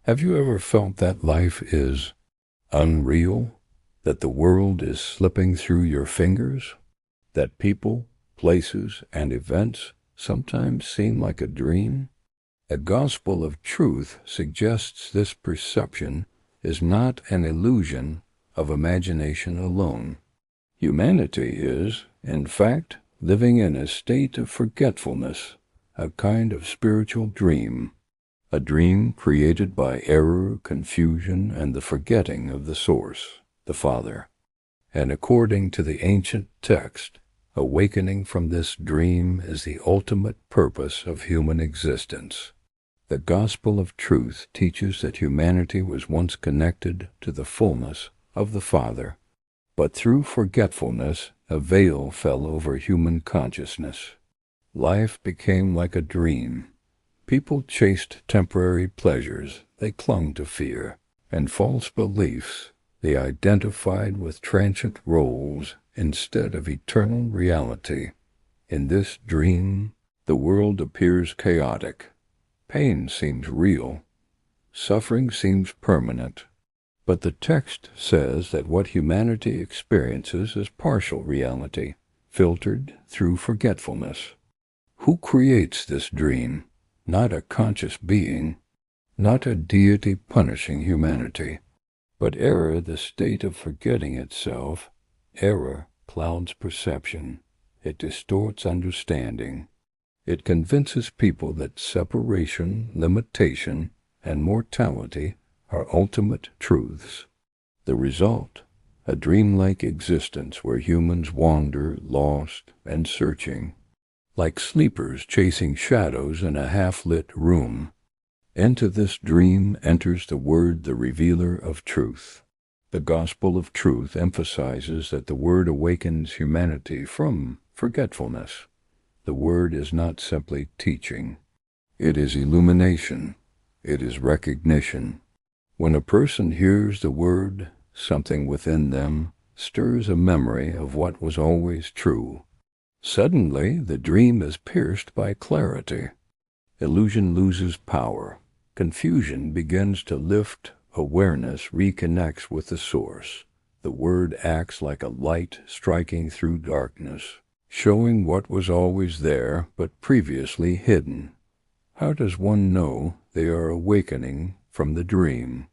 Have you ever felt that life is unreal? That the world is slipping through your fingers? That people, places, and events sometimes seem like a dream? A gospel of truth suggests this perception is not an illusion of imagination alone. Humanity is, in fact, living in a state of forgetfulness, a kind of spiritual dream. A dream created by error, confusion, and the forgetting of the source, the Father. And according to the ancient text, awakening from this dream is the ultimate purpose of human existence. The gospel of truth teaches that humanity was once connected to the fullness of the Father, but through forgetfulness a veil fell over human consciousness. Life became like a dream. People chased temporary pleasures, they clung to fear, and false beliefs. They identified with transient roles instead of eternal reality. In this dream, the world appears chaotic. Pain seems real. Suffering seems permanent. But the text says that what humanity experiences is partial reality, filtered through forgetfulness. Who creates this dream? Not a conscious being, not a deity punishing humanity, but error, the state of forgetting itself. Error clouds perception. It distorts understanding. It convinces people that separation, limitation, and mortality are ultimate truths. The result, a dreamlike existence where humans wander, lost and searching, like sleepers chasing shadows in a half-lit room. Into this dream enters the Word, the revealer of truth. The gospel of truth emphasizes that the Word awakens humanity from forgetfulness. The Word is not simply teaching. It is illumination. It is recognition. When a person hears the Word, something within them stirs a memory of what was always true. Suddenly, the dream is pierced by clarity. Illusion loses power. Confusion begins to lift. Awareness reconnects with the source. The Word acts like a light striking through darkness, showing what was always there but previously hidden. How does one know they are awakening from the dream?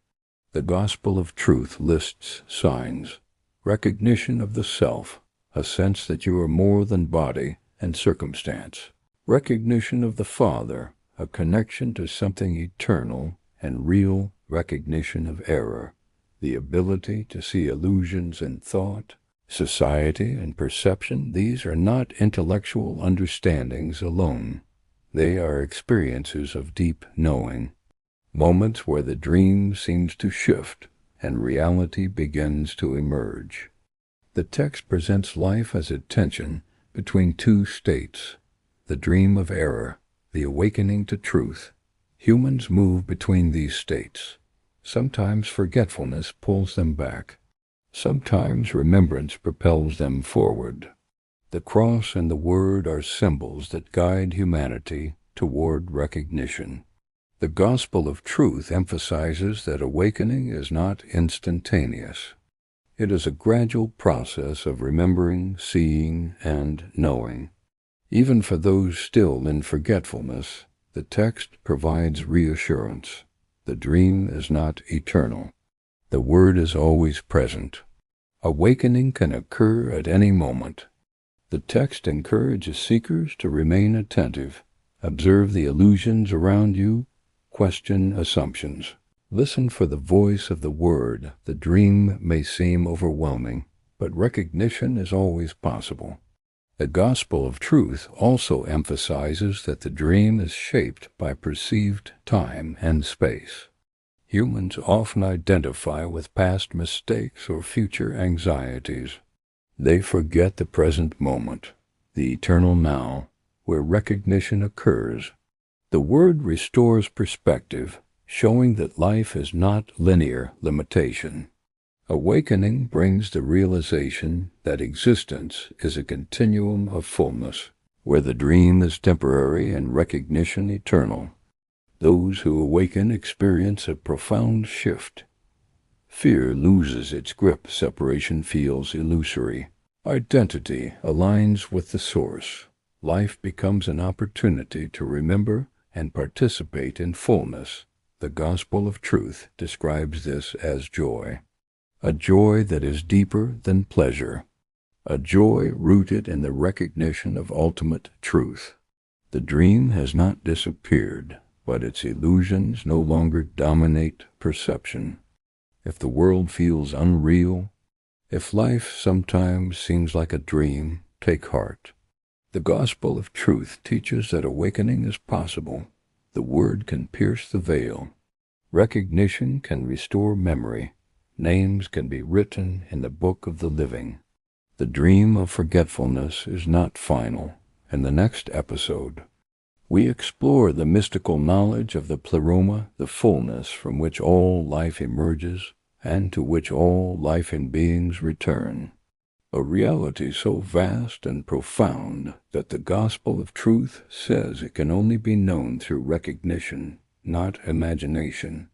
The gospel of truth lists signs: recognition of the self, a sense that you are more than body and circumstance; recognition of the Father, a connection to something eternal and real; recognition of error, the ability to see illusions in thought, society, and perception. These are not intellectual understandings alone. They are experiences of deep knowing, moments where the dream seems to shift and reality begins to emerge. The text presents life as a tension between two states: the dream of error, the awakening to truth. Humans move between these states. Sometimes forgetfulness pulls them back. Sometimes remembrance propels them forward. The cross and the Word are symbols that guide humanity toward recognition. The gospel of truth emphasizes that awakening is not instantaneous. It is a gradual process of remembering, seeing, and knowing. Even for those still in forgetfulness, the text provides reassurance. The dream is not eternal. The Word is always present. Awakening can occur at any moment. The text encourages seekers to remain attentive, observe the illusions around you, question assumptions. Listen for the voice of the Word. The dream may seem overwhelming, but recognition is always possible. The gospel of truth also emphasizes that the dream is shaped by perceived time and space. Humans often identify with past mistakes or future anxieties. They forget the present moment, the eternal now, where recognition occurs. The Word restores perspective, showing that life is not linear limitation. Awakening brings the realization that existence is a continuum of fullness, where the dream is temporary and recognition eternal. Those who awaken experience a profound shift. Fear loses its grip, separation feels illusory. Identity aligns with the source. Life becomes an opportunity to remember and participate in fullness. The gospel of truth describes this as joy. A joy that is deeper than pleasure. A joy rooted in the recognition of ultimate truth. The dream has not disappeared, but its illusions no longer dominate perception. If the world feels unreal, if life sometimes seems like a dream, take heart. The gospel of truth teaches that awakening is possible. The word can pierce the veil. Recognition can restore memory. Names can be written in the book of the living. The dream of forgetfulness is not final. In the next episode, we explore the mystical knowledge of the pleroma, the fullness from which all life emerges and to which all life and beings return. A reality so vast and profound that the gospel of truth says it can only be known through recognition, not imagination.